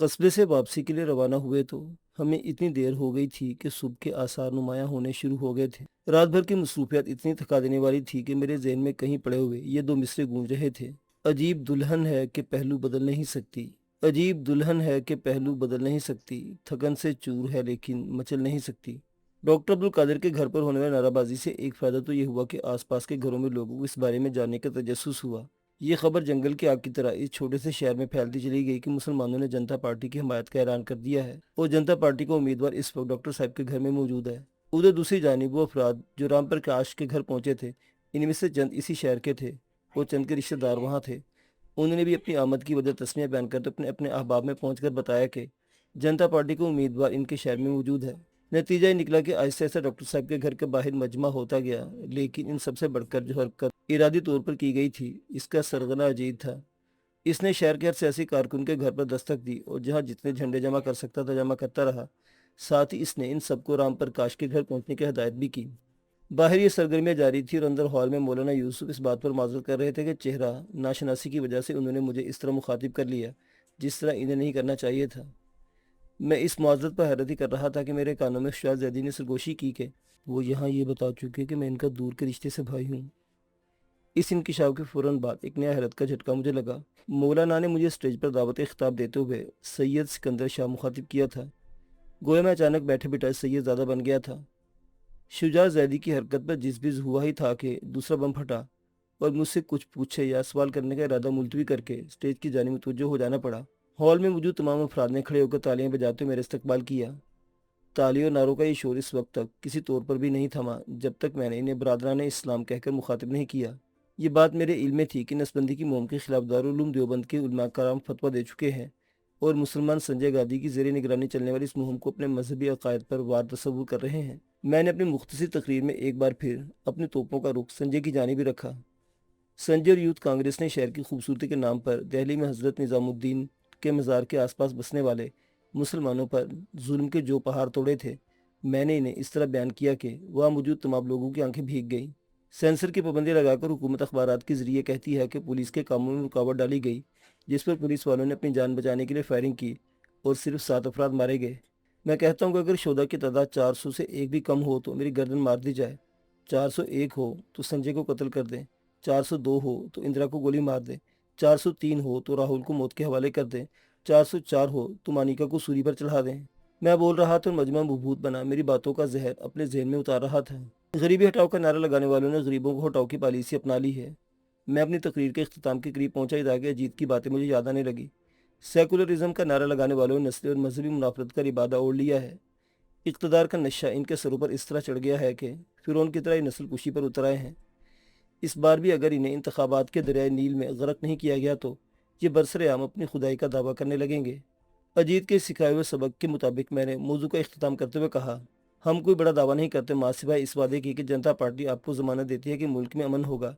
कस्बे से वापसी के लिए रवाना हुए तो हमें इतनी देर हो गई थी कि सुबह के आसार नुमायां होने शुरू हो गए थे। रात भर की मसरूफियत इतनी थका देने वाली थी कि मेरे ज़हन में कहीं पड़े हुए ये दो मिसरे गूंज रहे थे। अजीब दुल्हन है कि पहलू बदल नहीं सकती। अजीब दुल्हन है कि पहलू बदल नहीं सकती। थकन से चूर है लेकिन मचल नहीं सकती। डॉक्टर अब्दुल कादिर के घर पर होने वाली नाराबाजी से एक फ़ायदा तो ये हुआ कि आसपास के घरों में लोगों को इस बारे में जानने का तजस्सुस हुआ। ये खबर जंगल की आग की तरह इस छोटे से शहर में फैलती चली गई कि मुसलमानों ने जनता पार्टी की हमायत का ऐलान कर दिया है और जनता पार्टी का उम्मीदवार इस वक्त डॉक्टर साहब के घर में मौजूद है। उधर दूसरी जानिब वो अफराद जो राम प्रकाश के घर पहुंचे थे, इनमें से चंद इसी शहर के थे और चंद के रिश्तेदार वहाँ थे। उन्होंने भी अपनी आमद की वजह तस्मीया बयान करते अपने अपने अहबाब में पहुंचकर बताया कि जनता पार्टी का उम्मीदवार इनके शहर में मौजूद है। नतीजा ये निकला कि आहिस्ता आहिस्ता डॉक्टर साहब के घर के बाहर मजमा होता गया, लेकिन इन सबसे बढ़कर जो हरकत इरादी तौर पर की गई थी, इसका सरगना अजीब था। इसने शहर के हर सियासी कारकुन के घर पर दस्तक दी और जहां जितने झंडे जमा कर सकता था जमा करता रहा। साथ ही इसने इन सबको राम प्रकाश के घर पहुंचने की हदायत भी की। बाहर ये सरगर्मियां जारी थी और अंदर हॉल में मौलाना यूसुफ इस बात पर माजरत कर रहे थे कि चेहरा नाशनासी की वजह से उन्होंने मुझे इस तरह मुखातिब कर लिया जिस तरह इन्हें नहीं करना चाहिए था। मैं इस माजरत पर हैरत ही कर रहा था कि मेरे कानों में शायद जैदी ने सरगोशी की कि वो यहाँ ये बता चुके कि मैं इनका दूर के रिश्ते से भाई हूँ। इस इंकिशाफ के फौरन बाद एक नया हैरत का झटका मुझे लगा। मौलाना ने मुझे स्टेज पर दावत खिताब देते हुए सैयद सिकंदर शाह मुखातिब किया था। गोया मैं अचानक बैठे बिठाए सैयद ज़्यादा बन गया था। शुजा जैदी की हरकत पर जिस हुआ ही था कि दूसरा बम फटा और मुझसे कुछ पूछे या सवाल करने का इरादा मुलतवी करके स्टेज की जानिब मुतवज्जो हो जाना पड़ा। हॉल में मौजूद तमाम अफराद ने खड़े होकर तालियां बजाते हुए मेरा इस्तकबाल किया। तालियों और नारों का ये शोर इस वक्त तक किसी तौर पर भी नहीं थमा जब तक मैंने इन्हें बरादरान इस्लाम कहकर मुखातिब नहीं किया। ये बात मेरे इल्म में थी कि नसबंदी की मुहिम के खिलाफ दारुल उलूम देवबंद के उलमा कराम फतवा दे चुके हैं और मुसलमान संजय गांधी की ज़ेर निगरानी चलने वाली इस मुहिम को अपने मजहबी अकायद पर वार तस्वुर कर रहे हैं। मैंने अपनी मुख्तसर तकरीर में एक बार फिर अपनी तोपों का रुख संजय की जानिब भी रखा। संजय और यूथ कांग्रेस ने शहर की खूबसूरती के नाम पर दिल्ली में हज़रत निज़ामुद्दीन के मज़ार के आसपास बसने वाले मुसलमानों पर जुल्म के जो पहाड़ तोड़े थे। मैंने इन्हें इस तरह बयान किया कि वहाँ मौजूद तमाम लोगों की आंखें भीग गईं। सेंसर की पाबंदी लगाकर हुकूमत अखबारात के जरिए कहती है कि पुलिस के कामों में रुकावट डाली गई, जिस पर पुलिस वालों ने अपनी जान बचाने के लिए फायरिंग की और सिर्फ 7 अफराद मारे गए। मैं कहता हूँ कि अगर शोधा की तादाद 400 से एक भी कम हो तो मेरी गर्दन मार दी जाए। 401 हो तो संजय को कत्ल कर दें। 402 हो तो इंदिरा को गोली मार दें। 403 हो तो राहुल को मौत के हवाले कर दें। 404 हो तो मानिका को सूली पर चढ़ा दें। मैं बोल रहा था और मजमा मबहूत बना मेरी बातों का जहर अपने जहन में उतार रहा था। गरीबी हटाओ का नारा लगाने वालों ने गरीबों को हटाओ की पॉलिसी अपना ली है। मैं अपनी तकरीर के अख्ताम के करीब पहुंचा ही था कि अजीत की बातें मुझे याद आने लगी। सेकुलरिज्म का नारा लगाने वालों ने नस्ली और मजहबी मुनाफरत का इबादा ओढ़ लिया है। इक़्तिदार का नशा इनके सरों पर इस तरह चढ़ गया है कि फिरौन की तरह ये नस्ल कुशी पर उतर आए हैं। इस बार भी अगर इन्हें इंतखाबात के दरियाए नील में गर्क नहीं किया गया तो ये बरसरेआम अपनी खुदाई का दावा करने लगेंगे। अजीत के सिखाए हुए सबक के मुताबिक मैंने मौजू का इख्तिताम करते हुए कहा, हम कोई बड़ा दावा नहीं करते माँ सिवाय इस वादे की कि जनता पार्टी आपको ज़मानत देती है कि मुल्क में अमन होगा।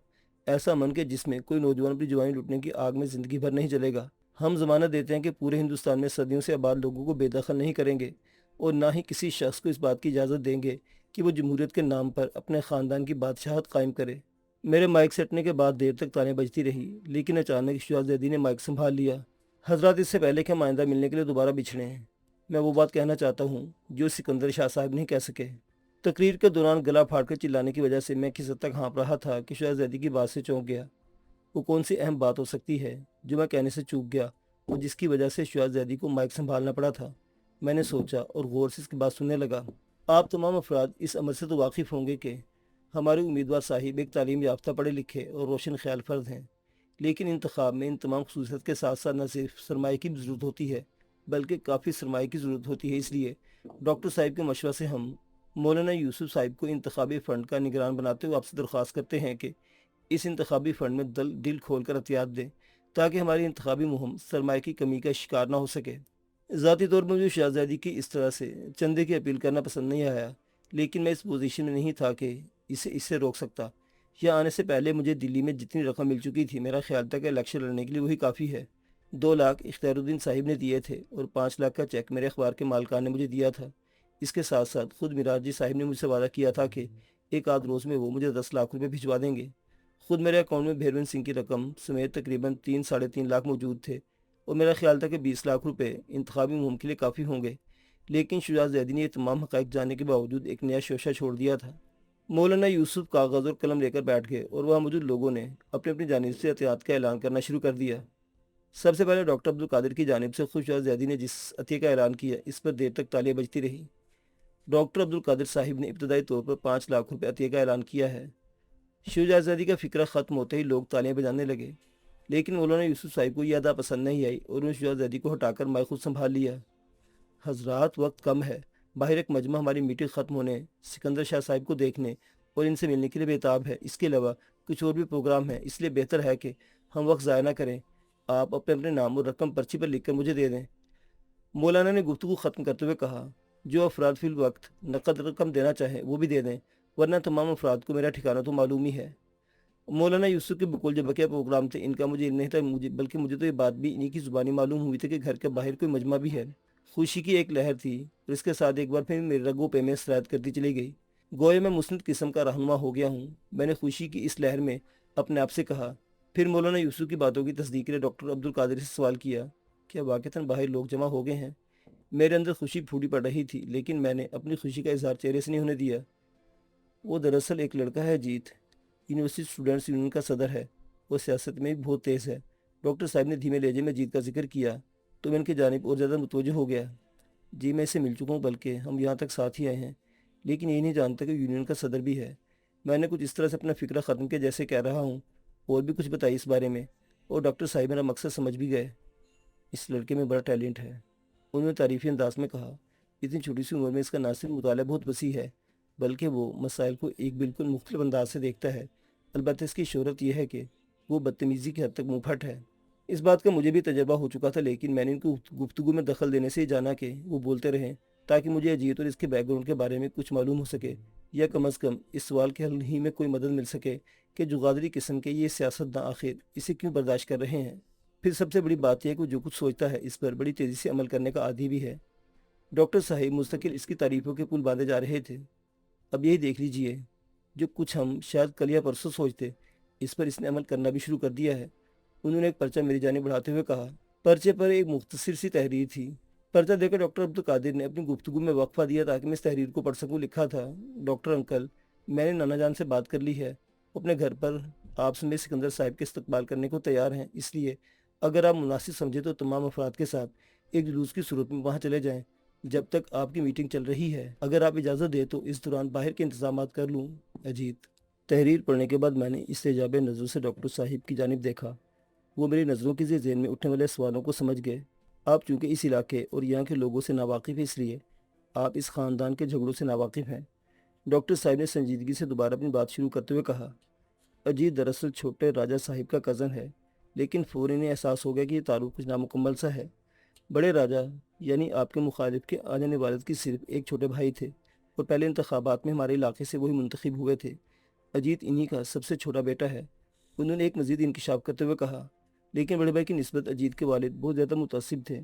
ऐसा अमन के जिसमें कोई नौजवान अपनी जवानी लुटने की आग में ज़िंदगी भर नहीं जलेगा। हम ज़मानत देते हैं कि पूरे हिंदुस्तान में सदियों से आबाद लोगों को बेदखल नहीं करेंगे और ना ही किसी शख्स को इस बात की इजाज़त देंगे कि वो जमहूरियत के नाम पर अपने ख़ानदान की बादशाहत कायम करे। मेरे माइक सेटने के बाद देर तक तालियां बजती रही, लेकिन अचानक शुजा जैदी ने माइक संभाल लिया। हजरत, इससे पहले कि हम आइंदा मिलने के लिए दोबारा बिछड़े हैं, मैं वो बात कहना चाहता हूँ जो सिकंदर शाह साहब नहीं कह सके। तकरीर के दौरान गला फाड़कर चिल्लाने की वजह से मैं किस हद तक हाँफ रहा था कि शुजा जैदी की बात से चौंक गया। वो कौन सी अहम बात हो सकती है जो मैं कहने से चूक गया और जिसकी वजह से शुजा जैदी को माइक संभालना पड़ा था। मैंने सोचा और गौर से इसकी बात सुनने लगा। आप तमाम अफराद इस अमर से तो वाकिफ़ होंगे कि हमारे उम्मीदवार साहिब एक तालीम याफ्ता पढ़े लिखे और रोशन ख्याल फर्द हैं, लेकिन इंतखाब में इन तमाम खसूसियत के साथ साथ न सिर्फ सरमाए की भी ज़रूरत होती है बल्कि काफ़ी सरमाए की ज़रूरत होती है। इसलिए डॉक्टर साहिब के मशवरे से हम मौलाना यूसुफ साहिब को इंतखाबी फ़ंड का निगरान बनाते हुए आपसे दरख्वास्त करते हैं कि इस इंतखाबी फ़ंड में दिल खोल कर एहतियात दें ताकि हमारी इंतखाबी मुहिम सरमाए की कमी का शिकार ना हो सके। ज़ाती तौर पर मुझे शहजादी की इस तरह से चंदे की अपील करना पसंद नहीं आया, लेकिन मैं इस पोजीशन में नहीं था कि इसे इससे रोक सकता। यहाँ आने से पहले मुझे दिल्ली में जितनी रकम मिल चुकी थी मेरा ख्याल था कि इलेक्शन लड़ने के लिए वही काफ़ी है। 2 लाख इख्तियारुद्दीन साहिब ने दिए थे और 5 लाख का चेक मेरे अखबार के मालकान ने मुझे दिया था। इसके साथ साथ खुद मिराजी साहिब ने मुझसे वादा किया था कि एक आध रोज़ में वो मुझे 10 लाख रुपये भिजवा देंगे। खुद मेरे अकाउंट में भेरवन सिंह की रकम समेत तकरीबन 3 साढ़े 3 लाख मौजूद थे اور میرا خیال تھا کہ 20 لاکھ روپے انتخابی مہم کے لیے کافی ہوں گے، لیکن شجاع زیدی نے یہ تمام حقائق جاننے کے باوجود ایک نیا شوشہ چھوڑ دیا تھا۔ مولانا یوسف کاغذ اور قلم لے کر بیٹھ گئے اور وہاں موجود لوگوں نے اپنی اپنی جانب سے احتیاط کا اعلان کرنا شروع کر دیا۔ سب سے پہلے ڈاکٹر عبد القادر کی جانب سے خود شجاع زیدی نے جس عطیے کا اعلان کیا، اس پر دیر تک تالیاں بجتی رہی۔ ڈاکٹر عبد القادر صاحب نے ابتدائی طور پر 5 لاکھ روپے عطیے کا اعلان کیا ہے۔ شجاع زیدی کا فکرہ ختم ہوتے ہی لوگ تالیاں بجانے لگے، لیکن مولانا یوسف صاحب کو یہ ادا پسند نہیں آئی اور انہوں نے شجاع زیدی کو ہٹا کر مائک خود سنبھال لیا۔ حضرات، وقت کم ہے، باہر ایک مجمع ہماری میٹنگ ختم ہونے، سکندر شاہ صاحب کو دیکھنے اور ان سے ملنے کے لیے بےتاب ہے۔ اس کے علاوہ کچھ اور بھی پروگرام ہیں، اس لیے بہتر ہے کہ ہم وقت ضائع نہ کریں۔ آپ اپنے اپنے نام اور رقم پرچی پر لکھ کر مجھے دے دیں۔ مولانا نے گفتگو ختم کرتے ہوئے کہا، جو افراد فی الوقت نقد رقم دینا چاہیں وہ بھی دے دیں، ورنہ تمام افراد کو میرا ٹھکانہ تو معلوم ہی ہے۔ مولانا یوسف کے بقول جو بقیہ پروگرام تھے ان کا مجھے علم نہیں تھا، بلکہ مجھے تو یہ بات بھی انہی کی زبانی معلوم ہوئی تھی کہ گھر کے باہر کوئی مجمع بھی ہے۔ خوشی کی ایک لہر تھی اور اس کے ساتھ ایک بار پھر میرے رگوں پہ میں سرایت کرتی چلی گئی۔ گویا میں مسند قسم کا رہنما ہو گیا ہوں، میں نے خوشی کی اس لہر میں اپنے آپ سے کہا۔ پھر مولانا یوسف کی باتوں کی تصدیق کے لیے ڈاکٹر عبد القادر سے سوال کیا، کیا واقعتاً باہر لوگ جمع ہو گئے ہیں؟ میرے اندر خوشی پھوٹی پڑ رہی تھی، لیکن میں نے اپنی خوشی کا اظہار چہرے سے نہیں ہونے دیا۔ وہ دراصل ایک لڑکا ہے اجیت، یونیورسٹی اسٹوڈنٹس یونین کا صدر ہے، وہ سیاست میں بھی بہت تیز ہے۔ ڈاکٹر صاحب نے دھیمے لہجے میں اجیت کا ذکر کیا تو میں ان کی جانب اور زیادہ متوجہ ہو گیا۔ جی میں اسے مل چکا ہوں، بلکہ ہم یہاں تک ساتھ ہی آئے ہیں، لیکن یہ نہیں جانتا کہ یونین کا صدر بھی ہے۔ میں نے کچھ اس طرح سے اپنا فکرہ ختم کیا جیسے کہہ رہا ہوں، اور بھی کچھ بتائی اس بارے میں، اور ڈاکٹر صاحب میرا مقصد سمجھ بھی گئے۔ اس لڑکے میں بڑا ٹیلنٹ ہے، انہوں نے تعریفی انداز میں کہا۔ اتنی چھوٹی سی عمر میں اس کا نہ صرف مطالعہ بہت وسیع ہے، بلکہ وہ مسائل کو ایک بالکل مختلف انداز سے دیکھتا ہے۔ البتہ اس کی شہرت یہ ہے کہ وہ بدتمیزی کی حد تک منہ پھٹ ہے۔ اس بات کا مجھے بھی تجربہ ہو چکا تھا، لیکن میں نے ان کو گفتگو میں دخل دینے سے ہی جانا کہ وہ بولتے رہیں تاکہ مجھے اجیت اور اس کے بیک گراؤنڈ کے بارے میں کچھ معلوم ہو سکے، یا کم از کم اس سوال کے حل ہی میں کوئی مدد مل سکے کہ جغادری قسم کے یہ سیاستداں آخر اسے کیوں برداشت کر رہے ہیں۔ پھر سب سے بڑی بات یہ ہے کہ وہ جو کچھ سوچتا ہے اس پر بڑی تیزی سے عمل کرنے کا عادی بھی ہے۔ ڈاکٹر صاحب مستقل اس کی تعریفوں کے پل باندھے جا رہے تھے۔ اب یہی دیکھ لیجئے، جو کچھ ہم شاید کل یا پرسوں سوچتے، اس پر اس نے عمل کرنا بھی شروع کر دیا ہے۔ انہوں نے ایک پرچہ میری جانب بڑھاتے ہوئے کہا۔ پرچے پر ایک مختصر سی تحریر تھی۔ پرچہ دے کر ڈاکٹر عبد القادر نے اپنی گفتگو میں وقفہ دیا تاکہ میں اس تحریر کو پڑھ سکوں۔ لکھا تھا، ڈاکٹر انکل، میں نے نانا جان سے بات کر لی ہے، اپنے گھر پر آپ سمیت سکندر صاحب کے استقبال کرنے کو تیار ہیں، اس لیے اگر آپ مناسب سمجھے تو تمام افراد کے ساتھ ایک جلوس کی صورت میں وہاں چلے جائیں جب تک آپ کی میٹنگ چل رہی ہے۔ اگر آپ اجازت دیں تو اس دوران باہر کے انتظامات کر لوں۔ اجیت۔ تحریر پڑھنے کے بعد میں نے استجاب نظر سے ڈاکٹر صاحب کی جانب دیکھا۔ وہ میری نظروں کے ذہن میں اٹھنے والے سوالوں کو سمجھ گئے۔ آپ چونکہ اس علاقے اور یہاں کے لوگوں سے ناواقف ہیں، اس لیے آپ اس خاندان کے جھگڑوں سے ناواقف ہیں۔ ڈاکٹر صاحب نے سنجیدگی سے دوبارہ اپنی بات شروع کرتے ہوئے کہا، اجیت دراصل چھوٹے راجہ صاحب کا کزن ہے، لیکن فوراً انہیں احساس ہو گیا کہ یہ تعلق کچھ نامکمل سا ہے۔ بڑے راجہ یعنی آپ کے مخالف کے آجانے والد کی صرف ایک چھوٹے بھائی تھے، اور پہلے انتخابات میں ہمارے علاقے سے وہی منتخب ہوئے تھے۔ اجیت انہی کا سب سے چھوٹا بیٹا ہے۔ انہوں نے ایک مزید انکشاف کرتے ہوئے کہا، لیکن بڑے بھائی کی نسبت اجیت کے والد بہت زیادہ متعصب تھے۔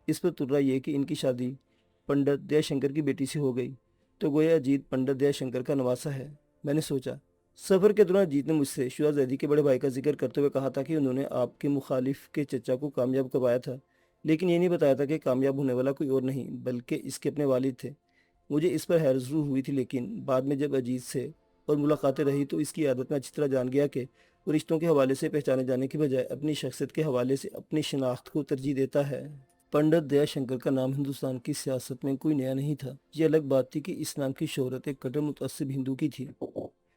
اس پر ترا یہ کہ ان کی شادی پنڈت دیا شنکر کی بیٹی سے ہو گئی، تو گویا اجیت پنڈت دیا شنکر کا نواسہ ہے۔ میں نے سوچا۔ سفر کے دوران اجیت نے مجھ سے شجاع زیدی کے بڑے بھائی کا ذکر کرتے ہوئے کہا تھا کہ انہوں نے آپ کے مخالف کے چچا کو کامیاب کروایا تھا، لیکن یہ نہیں بتایا تھا کہ کامیاب ہونے والا کوئی اور نہیں بلکہ اس کے اپنے والد تھے۔ مجھے اس پر حیرت ضرور ہوئی تھی، لیکن بعد میں جب اجیت سے اور ملاقاتیں رہی تو اس کی عادت میں اچھی طرح جان گیا کہ وہ رشتوں کے حوالے سے پہچانے جانے کے بجائے اپنی شخصیت کے حوالے سے اپنی شناخت کو ترجیح دیتا ہے۔ پنڈت دیا شنکر کا نام ہندوستان کی سیاست میں کوئی نیا نہیں تھا۔ یہ الگ بات تھی کہ اس نام کی شہرت ایک کٹر متعصب ہندو کی تھی۔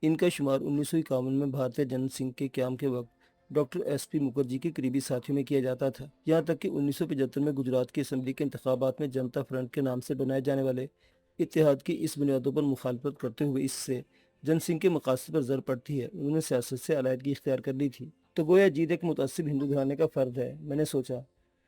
ان کا شمار 1951 میں بھارتیہ جن سنگھ کے قیام کے وقت ڈاکٹر ایس پی مکھرجی کے قریبی ساتھیوں میں کیا جاتا تھا، یہاں تک کہ 1975 میں گجرات کی اسمبلی کے انتخابات میں جنتا فرنٹ کے نام سے بنائے جانے والے اتحاد کی اس بنیادوں پر مخالفت کرتے ہوئے اس سے جن سنگھ کے مقاصد پر زر پڑتی ہے، انہوں نے سیاست سے علیحدگی اختیار کر لی تھی۔ تو گویا اجیت ایک متعصب ہندو گھرانے کا فرد ہے، میں نے سوچا،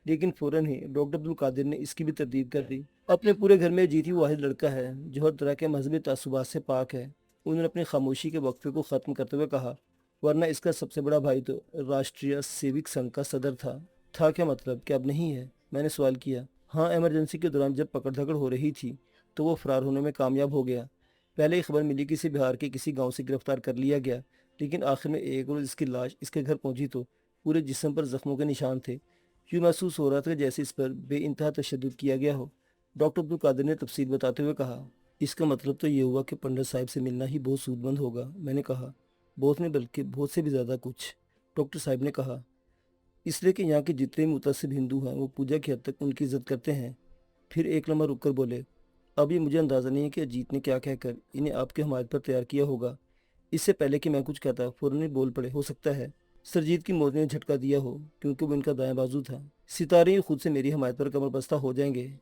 لیکن فوراً ہی ڈاکٹر عبد القادر نے اس کی بھی تردید کر دی۔ اپنے پورے گھر میں اجیت ہی واحد لڑکا ہے جو ہر طرح کے مذہبی تعصبات سے پاک ہے۔ انہوں نے اپنی خاموشی کے وقفے کو ختم کرتے ہوئے کہا، ورنہ اس کا سب سے بڑا بھائی تو راشٹریہ سیوک سنگھ کا صدر تھا کیا مطلب کہ اب نہیں ہے؟ میں نے سوال کیا۔ ہاں، ایمرجنسی کے دوران جب پکڑ دھکڑ ہو رہی تھی تو وہ فرار ہونے میں کامیاب ہو گیا۔ پہلے ہی خبر ملی کہ اسے بہار کے کسی گاؤں سے گرفتار کر لیا گیا، لیکن آخر میں ایک روز اس کی لاش اس کے گھر پہنچی تو پورے جسم پر زخموں کے نشان تھے۔ यूँ महसूस हो रहा था कि जैसे इस पर बेइंतहा तशद्दुद किया गया हो। डॉक्टर अब्दुल कादिर ने तफसील बताते हुए कहा, इसका मतलब तो ये हुआ कि पंडित साहब से मिलना ही बहुत सूदमंद होगा। मैंने कहा, बहुत नहीं बल्कि बहुत से भी ज़्यादा कुछ। डॉक्टर साहब ने कहा, इसलिए कि यहाँ के जितने भी मुतअस्सिब हिंदू हैं वो पूजा की हद तक उनकी इज्जत करते हैं। फिर एक लम्हा रुक कर बोले, अब ये मुझे अंदाज़ा नहीं है कि अजीत ने क्या कहकर इन्हें आपके हमायत पर तैयार किया होगा। इससे पहले कि मैं कुछ कहता फौरन ही बोल पड़े, हो सकता है सरजीत की मौत ने झटका दिया हो, क्योंकि वो इनका दाएं बाजू था। सितारे ही खुद से मेरी हमायत पर कमर बस्ता हो जाएंगे,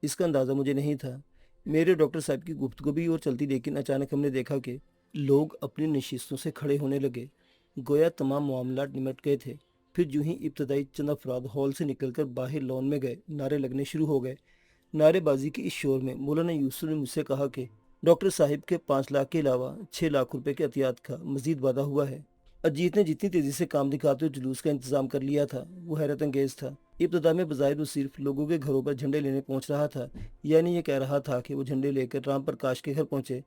इसका अंदाज़ा मुझे नहीं था। मेरे डॉक्टर साहब की गुफ्तगू भी और चलती, लेकिन अचानक हमने देखा कि लोग अपनी नशिस्तों से खड़े होने लगे, गोया तमाम मामलात निमट गए थे। फिर यूं ही इब्तदाई चंद अफराद हॉल से निकलकर बाहर लॉन में गए, नारे लगने शुरू हो गए। नारेबाजी के इस शोर में मौलाना यूसुफ ने मुझसे कहा कि डॉक्टर साहिब के 5 लाख के अलावा 6 लाख रुपए के एहतियात का मजीद वादा हुआ है। अजीत ने जितनी तेजी से काम दिखाते हुए जुलूस का इंतजाम कर लिया था वो हैरत अंगेज था। इब्तदा में बज़ाहिर वो सिर्फ लोगों के घरों पर झंडे लेने पहुंच रहा था, यानी ये कह रहा था कि वो झंडे लेकर राम प्रकाश के घर पहुंचे।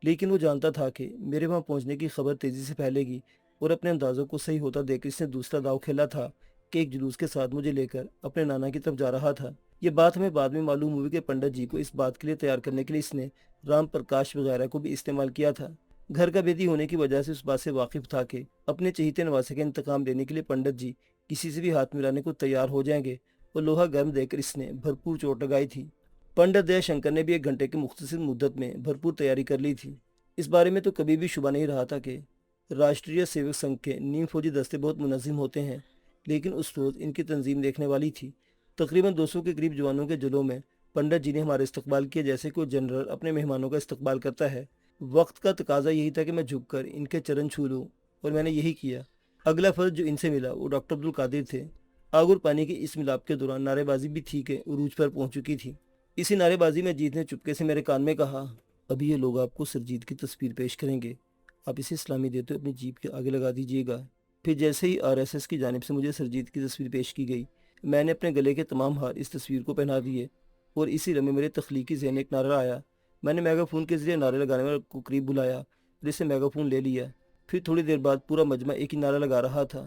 लेकिन वो जानता था कि मेरे वहां पहुंचने की खबर तेजी से फैलेगी, और अपने अंदाजों को सही होता देखकर इसने दूसरा दाव खेला था कि एक जुलूस के साथ मुझे लेकर अपने नाना की तरफ जा रहा था। ये बात हमें बाद में मालूम हुई कि पंडित जी को इस बात के लिए तैयार करने के लिए इसने राम प्रकाश वगैरह को भी इस्तेमाल किया था। घर का बेदी होने की वजह से उस बात से वाकिफ था कि अपने चहीते नवासे का इंतकाम लेने के लिए पंडित जी किसी से भी हाथ मिलाने को तैयार हो जाएंगे, और लोहा गर्म देकर इसने भरपूर चोट लगाई थी। पंडित दयाशंकर ने भी 1 घंटे की मुख्तसर मुद्दत में भरपूर तैयारी कर ली थी। इस बारे में तो कभी भी शुबा नहीं रहा था कि राष्ट्रीय सेवक संघ के नीम फौजी दस्ते बहुत मुनज़्ज़म होते हैं, लेकिन उस रोज़ इनकी तंजीम देखने वाली थी। तकरीबन 200 के करीब जवानों के जुलूम में पंडित जी ने हमारा इस्तकबाल किया, जैसे कोई जनरल अपने मेहमानों का इस्तकबाल करता है। वक्त का तकाजा यही था कि मैं झुककर इनके चरण छू लूँ, और मैंने यही किया। अगला फर्ज जो इनसे मिला वो डॉक्टर अब्दुल कादिर थे। आग और पानी के इस मिलाप के दौरान नारेबाजी भी थी कि उरूज पर पहुंच चुकी थी। इसी नारेबाजी में जीत ने चुपके से मेरे कान में कहा, अभी ये लोग आपको सरजीत की तस्वीर पेश करेंगे, आप इसे इस्लामी देते हुए अपनी जीप के आगे लगा दीजिएगा। फिर जैसे ही आरएसएस की जानिब से मुझे सरजीत की तस्वीर पेश की गई, मैंने अपने गले के तमाम हार इस तस्वीर को पहना दिए, और इसी रमे मेरे तख्लीकी ज़हन एक नारा आया। मैंने मेगाफोन के जरिए नारे लगाने वाले को करीब बुलाया और इससे मेगाफोन ले लिया। फिर थोड़ी देर बाद पूरा मजमा एक ही नारा लगा रहा था,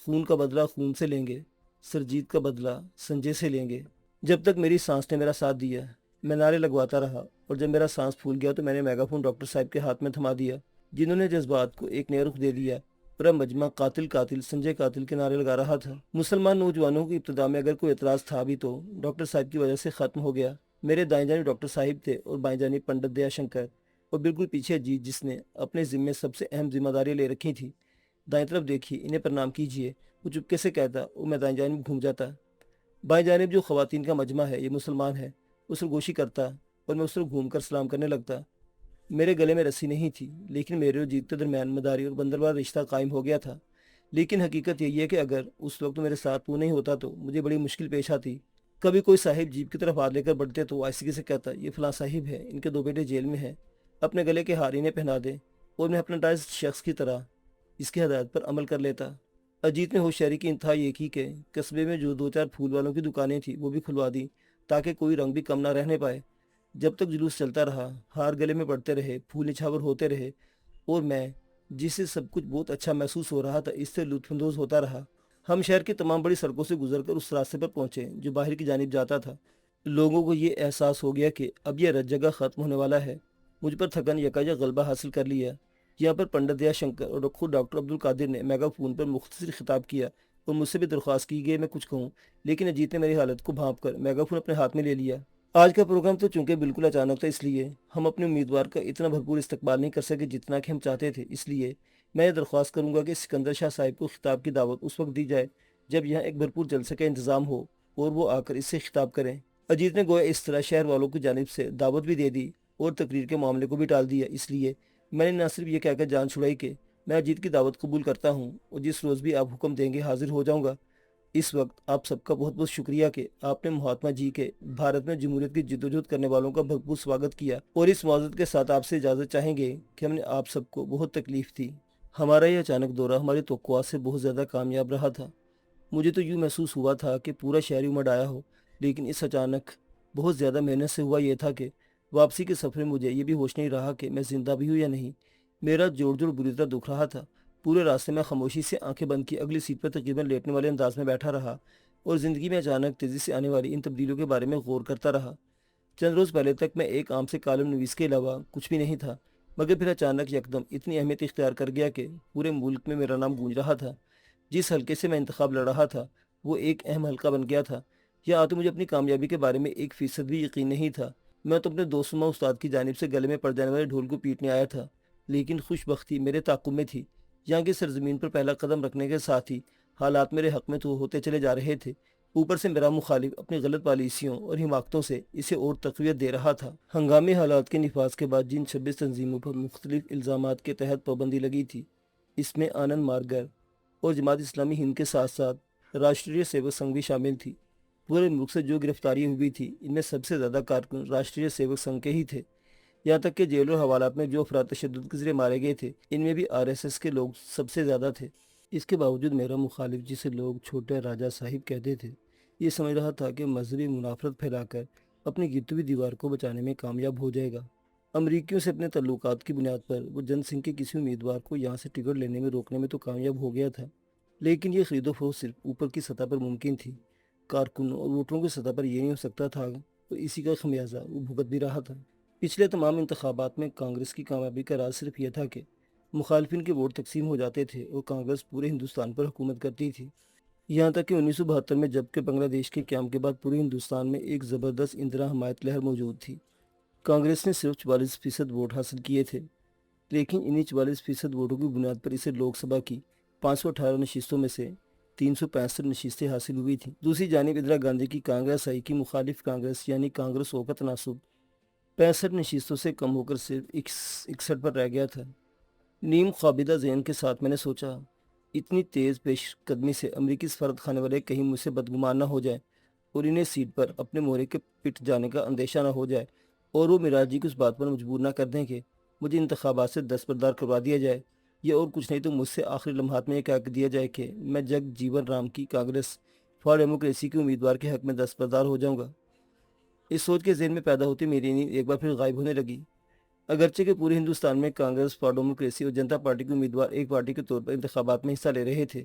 खून का बदला खून से लेंगे, सरजीत का बदला संजय से लेंगे। जब तक मेरी सांस ने मेरा साथ दिया मैं नारे लगवाता रहा, और जब मेरा सांस फूल गया तो मैंने मेगाफोन डॉक्टर साहब के हाथ में थमा दिया, जिन्होंने जज्बात को एक नया रुख दे दिया। पूरा मजमा कातिल कातिल संजय कातिल के नारे लगा रहा था। मुसलमान नौजवानों की इब्तिदा में अगर कोई एतराज़ था भी तो डॉक्टर साहब की वजह से ख़त्म हो गया। मेरे दाएं जानिब डॉक्टर साहिब थे और बाएं जानिब पंडित दयाशंकर, और बिल्कुल पीछे अजीत, जिसने अपने ज़िम्मे सबसे अहम जिम्मेदारियां ले रखी थी। दाएं तरफ देखिए, इन्हें प्रणाम कीजिए, वो चुपके से कहता और मैं दाएं जानिब घूम जाता। बाएं जानिब जो ख़वातीन का मजमा है, ये मुसलमान है, उस पर गोशी करता और मैं उस पर घूम कर सलाम करने लगता। मेरे गले में रस्सी नहीं थी, लेकिन मेरे और जीत के दरमियान मदारी और बंदरवार रिश्ता कायम हो गया था। लेकिन हकीकत यही है कि अगर उस वक्त मेरे साथ वो नहीं होता तो मुझे बड़ी मुश्किल पेश आती। कभी कोई साहिब जीप की तरफ हाथ लेकर बढ़ते तो आइसगी से कहता, ये फलां साहिब है, इनके 2 बेटे जेल में हैं, अपने गले के हार इन्हें पहना दे, और मैं अपना डाइज शख्स की तरह इसकी हदायत पर अमल कर लेता। अजीत ने होशियारी की इंतहा ये की कि कस्बे में जो 2-4 फूल वालों की दुकानें थी वो भी खुलवा दी, ताकि कोई रंग भी कम ना रहने पाए। जब तक जुलूस चलता रहा, हार गले में पड़ते रहे, फूल निछावर होते रहे, और मैं, जिससे सब कुछ बहुत अच्छा महसूस हो रहा था, इससे लुत्फानंदोज होता रहा। हम शहर की तमाम बड़ी सड़कों से गुजरकर उस रास्ते पर पहुंचे जो बाहर की जानिब जाता था। लोगों को ये एहसास हो गया कि अब यह रत जगह ख़त्म होने वाला है। मुझ पर थकन यकायक गलबा हासिल कर लिया। यहाँ पर पंडित दयाशंकर और खुद डॉक्टर अब्दुल कादिर ने मेगाफोन पर मुख्तसर खिताब किया और मुझसे भी दरख्वास्त की गई मैं कुछ कहूँ, लेकिन अजीत ने मेरी हालत को भांप कर मेगाफोन अपने हाथ में ले लिया। आज का प्रोग्राम तो चूंकि बिल्कुल अचानक था, इसलिए हम अपने उम्मीदवार का इतना भरपूर इस्तकबाल नहीं कर सके जितना कि हम चाहते थे। इसलिए मैं ये दरख्वास्त करूंगा कि सिकंदर शाह साहिब को खिताब की दावत उस वक्त दी जाए जब यहाँ एक भरपूर जलसे का इंतजाम हो और वो आकर इससे खिताब करें। अजीत ने गोया इस तरह शहर वालों की जानिब से दावत भी दे दी और तकरीर के मामले को भी टाल दिया। इसलिए मैंने न सिर्फ ये कहकर जान छुड़ाई कि मैं अजीत की दावत कबूल करता हूँ और जिस रोज़ भी आप हुक्म देंगे हाजिर हो जाऊँगा। इस वक्त आप सबका बहुत बहुत शुक्रिया कि आपने महात्मा जी के भारत में जमहूरियत की जिद्दोजहद करने वालों का भरपूर स्वागत किया, और इस मुआवजत के साथ आपसे इजाज़त चाहेंगे कि हमने आप सबको बहुत तकलीफ दी। हमारा ये अचानक दौरा हमारी तवक्कुआत से बहुत ज़्यादा कामयाब रहा था। मुझे तो यूँ महसूस हुआ था कि पूरा शहर उमड़ आया हो, लेकिन इस अचानक बहुत ज़्यादा मेहनत से हुआ ये था कि वापसी के सफ़र में मुझे ये भी होश नहीं रहा कि मैं ज़िंदा भी हूँ या नहीं। मेरा जोड़ जोड़ बुरी तरह दुख रहा था। पूरे रास्ते में खामोशी से आंखें बंद की अगली सीट पर तकरीबन लेटने वाले अंदाज में बैठा रहा। اور زندگی میں اچانک تیزی سے آنے والی ان تبدیلیوں کے بارے میں غور کرتا رہا۔ چند روز پہلے تک میں ایک عام سے کالم نویس کے علاوہ کچھ بھی نہیں تھا، مگر پھر اچانک یکدم اتنی اہمیت اختیار کر گیا کہ پورے ملک میں میرا نام گونج رہا تھا۔ جس حلقے سے میں انتخاب لڑ رہا تھا وہ ایک اہم حلقہ بن گیا تھا۔ یہاں تو مجھے اپنی کامیابی کے بارے میں 1% بھی یقین نہیں تھا۔ میں تو اپنے دوستما استاد کی جانب سے گلے میں پڑ جانے والے ڈھول کو پیٹنے آیا تھا، لیکن خوش بختی میرے تعاقب میں تھی۔ یہاں کی سرزمین پر پہلا قدم رکھنے کے ساتھ ہی حالات میرے حق میں تو ہوتے چلے جا رہے تھے، اوپر سے میرا مخالف اپنی غلط پالیسیوں اور حماقتوں سے اسے اور تقویت دے رہا تھا۔ ہنگامی حالات کے نفاذ کے بعد جن 26 تنظیموں پر مختلف الزامات کے تحت پابندی لگی تھی، اس میں آنند مارگر اور جماعت اسلامی ہند کے ساتھ ساتھ راشٹریہ سیوک سنگھ بھی شامل تھی۔ پورے ملک سے جو گرفتاریاں ہوئی تھی ان میں سب سے زیادہ کارکن راشٹریہ سیوک سنگھ کے ہی تھے۔ یہاں تک کہ جیل اور حوالات میں جو افراد تشدد کے ذریعے مارے گئے تھے ان میں بھی RSS کے لوگ سب سے زیادہ تھے۔ اس کے باوجود میرا مخالف، جسے لوگ چھوٹے راجہ صاحب کہتے تھے، یہ سمجھ رہا تھا کہ مذہبی منافرت پھیلا کر اپنی گرتی ہوئی دیوار کو بچانے میں کامیاب ہو جائے گا۔ امریکیوں سے اپنے تعلقات کی بنیاد پر وہ جن سنگھ کے کسی امیدوار کو یہاں سے ٹکٹ لینے میں روکنے میں تو کامیاب ہو گیا تھا، لیکن یہ خرید و فروخت صرف اوپر کی سطح پر ممکن تھی، کارکنوں اور ووٹروں کی سطح پر یہ نہیں ہو سکتا تھا، اور اسی کا خمیازہ وہ بھگت بھی رہا تھا۔ پچھلے تمام انتخابات میں کانگریس کی کامیابی کا راز صرف یہ تھا کہ مخالفین کے ووٹ تقسیم ہو جاتے تھے اور کانگریس پورے ہندوستان پر حکومت کرتی تھی۔ یہاں تک کہ 1972 میں جبکہ بنگلہ دیش کے قیام کے بعد پورے ہندوستان میں ایک زبردست اندرا حمایت لہر موجود تھی، کانگریس نے صرف 44% ووٹ حاصل کیے تھے، لیکن انہی 44% ووٹوں کی بنیاد پر اسے لوک سبھا کی 518 نشستوں میں سے 365 نشستیں حاصل ہوئی تھیں۔ دوسری جانب اندرا گاندھی کی کانگریس آئی کی مخالف کانگریس یعنی کانگریس او کا تناسب 65 نشستوں سے کم ہو کر صرف 61 پر رہ گیا تھا۔ نیم خوابیدہ ذہن کے ساتھ میں نے سوچا، اتنی تیز پیش قدمی سے امریکی سفارت خانے والے کہیں مجھ سے بدگمان نہ ہو جائے اور انہیں سیٹ پر اپنے مہرے کے پٹ جانے کا اندیشہ نہ ہو جائے، اور وہ میراج جی کو اس بات پر مجبور نہ کر دیں کہ مجھے انتخابات سے دستبردار کروا دیا جائے، یا اور کچھ نہیں تو مجھ سے آخری لمحات میں یہ کہہ دیا جائے کہ میں جگ جیون رام کی کانگریس فار ڈیموکریسی کے امیدوار کے حق میں دستبردار ہو جاؤں گا۔ اس سوچ کے ذہن میں پیدا ہوتی میری نیند ایک بار پھر غائب ہونے لگی۔ اگرچہ کہ پورے ہندوستان میں کانگریس فار ڈیموکریسی اور جنتا پارٹی کے امیدوار ایک پارٹی کے طور پر انتخابات میں حصہ لے رہے تھے،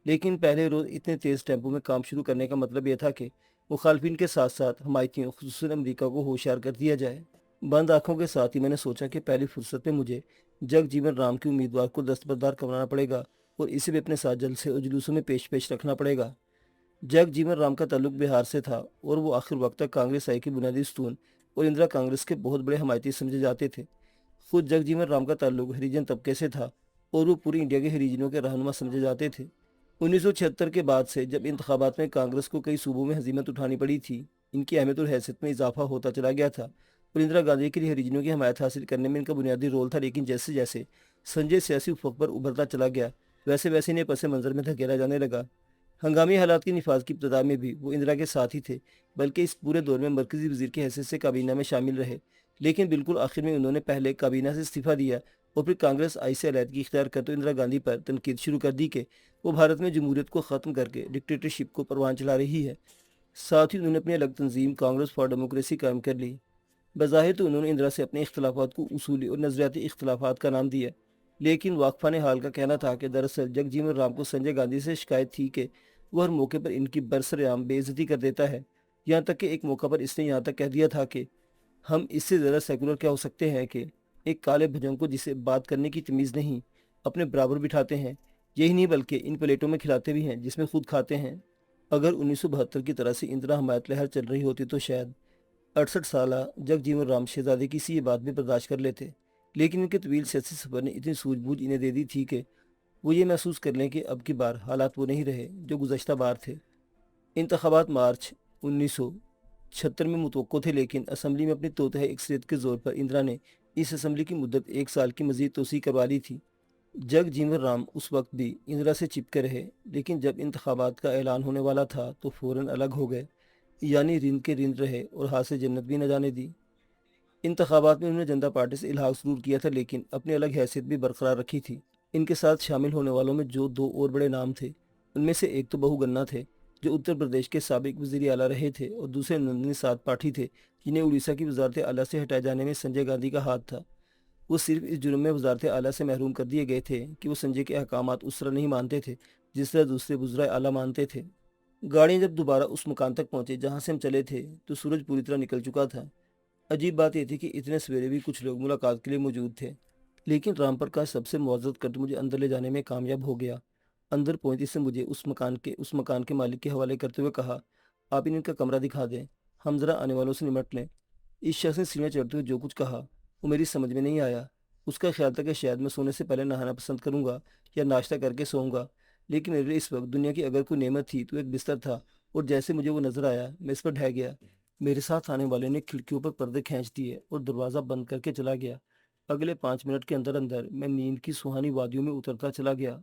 لیکن پہلے روز اتنے تیز ٹیمپو میں کام شروع کرنے کا مطلب یہ تھا کہ مخالفین کے ساتھ ساتھ حمایتیوں خصوصاً امریکہ کو ہوشیار کر دیا جائے۔ بند آنکھوں کے ساتھ ہی میں نے سوچا کہ پہلی فرصت میں مجھے جگ جیون رام کے امیدوار کو دستبردار کروانا پڑے گا اور اسے بھی اپنے ساتھ جلسے اور جلوسوں میں پیش رکھنا پڑے گا۔ جگ جیون رام کا تعلق بہار سے تھا اور وہ آخر وقت تک کانگریس آئی کی بنیادی ستون اور اندرا کانگریس کے بہت بڑے حمایتی سمجھے جاتے تھے۔ خود جگ جیون رام کا تعلق ہریجن طبقے سے تھا اور وہ پوری انڈیا کے ہریجنوں کے رہنما سمجھے جاتے تھے۔ 1976 کے بعد سے جب انتخابات میں کانگریس کو کئی صوبوں میں ہزیمت اٹھانی پڑی تھی، ان کی اہمیت اور حیثیت میں اضافہ ہوتا چلا گیا تھا اور اندرا گاندھی کے لیے ہریجنوں کی حمایت حاصل کرنے میں ان کا بنیادی رول تھا، لیکن جیسے جیسے سنجے سیاسی افق پر ابھرتا چلا گیا ویسے ویسے انہیں پس منظر میں دھکیلا جانے لگا۔ ہنگامی حالات کے نفاذ کی ابتدا میں بھی وہ اندرا کے ساتھ ہی تھے، بلکہ اس پورے دور میں مرکزی وزیر کی حیثیت سے کابینہ میں شامل رہے، لیکن بالکل آخر میں انہوں نے پہلے کابینہ سے استعفیٰ دیا اور پھر کانگریس آئی سے علیحدگی اختیار کرتے اندرا گاندھی پر تنقید شروع کر دی کہ وہ بھارت میں جمہوریت کو ختم کر کے ڈکٹیٹرشپ کو پروان چلا رہی ہے۔ ساتھ ہی انہوں نے اپنی الگ تنظیم کانگریس فار ڈیموکریسی قائم کر لی۔ بظاہر تو انہوں نے اندرا سے اپنے اختلافات کو اصولی اور نظریاتی اختلافات کا نام دیا، لیکن واقفان حال کا کہنا تھا کہ دراصل جگ جیون رام کو سنجے گاندھی سے شکایت تھی کہ وہ ہر موقع پر ان کی برسر عام بے عزتی کر دیتا ہے۔ یہاں تک کہ ایک موقع پر اس نے یہاں تک کہہ دیا تھا کہ ہم اس سے زیادہ سیکولر کیا ہو سکتے ہیں کہ ایک کالے بھجن کو جسے بات کرنے کی تمیز نہیں اپنے برابر بٹھاتے ہیں، یہی نہیں بلکہ ان پلیٹوں میں کھلاتے بھی ہیں جس میں خود کھاتے ہیں۔ اگر 1972 کی طرح سے اندرا حمایت لہر چل رہی ہوتی تو شاید 68 سالہ جگ جیون رام شہزادے کی سی یہ بات بھی برداشت کر لیتے، لیکن ان کے طویل سیاسی سفر نے اتنی سوجھ بوجھ انہیں دے دی تھی کہ وہ یہ محسوس کر لیں کہ اب کی بار حالات وہ نہیں رہے جو گزشتہ بار تھے۔ انتخابات مارچ 1976 میں متوقع تھے، لیکن اسمبلی میں اپنی توطئہ اکثریت کے زور پر اندرا نے اس اسمبلی کی مدت 1 سال کی مزید توسیع کروا لی تھی۔ جگ جیون رام اس وقت بھی اندرا سے چپکے رہے، لیکن جب انتخابات کا اعلان ہونے والا تھا تو فوراً الگ ہو گئے، یعنی رند کے رند رہے اور ہاتھ سے جنت بھی نہ جانے دی۔ انتخابات میں انہوں نے جنتا پارٹی سے الحاق ضرور کیا تھا، لیکن اپنی الگ حیثیت بھی برقرار رکھی تھی۔ ان کے ساتھ شامل ہونے والوں میں جو 2 اور بڑے نام تھے، ان میں سے ایک تو بہو گنا تھے جو اتر پردیش کے سابق وزیر اعلیٰ رہے تھے، اور دوسرے نندنی ساتھ پاٹھی تھے جنہیں اڑیسہ کی وزارت اعلیٰ سے ہٹائے جانے میں سنجے گاندھی کا ہاتھ تھا۔ وہ صرف اس جرم میں وزارت اعلیٰ سے محروم کر دیے گئے تھے کہ وہ سنجے کے احکامات اس طرح نہیں مانتے تھے جس طرح دوسرے وزرائے اعلیٰ مانتے تھے۔ गाड़ियां जब दोबारा उस मकान तक पहुंचे जहां से हम चले थे तो सूरज पूरी तरह निकल चुका था। अजीब बात यह थी कि इतने सवेरे भी कुछ लोग मुलाकात के लिए मौजूद थे, लेकिन राम प्रकाश सबसे मुआवजत करके मुझे अंदर ले जाने में कामयाब हो गया। अंदर पहुंचते से मुझे उस मकान के मालिक के हवाले करते हुए कहा, आप इन्हें इनका कमरा दिखा दें, हम जरा आने वालों से निमट लें। इस शख्स ने सीढ़ियाँ चढ़ते हुए जो कुछ कहा वो मेरी समझ में नहीं आया। उसका ख्याल था कि शायद मैं सोने से पहले नहाना पसंद करूंगा या नाश्ता करके सोऊंगा, लेकिन मेरे लिए इस वक्त दुनिया की अगर कोई नेमत थी तो एक बिस्तर था, और जैसे मुझे वो नजर आया मैं इस पर ढह गया। मेरे साथ आने वाले ने खिड़कियों पर पर्दे खींच दिए और दरवाज़ा बंद करके चला गया। अगले 5 मिनट के अंदर अंदर मैं नींद की सुहानी वादियों में उतरता चला गया।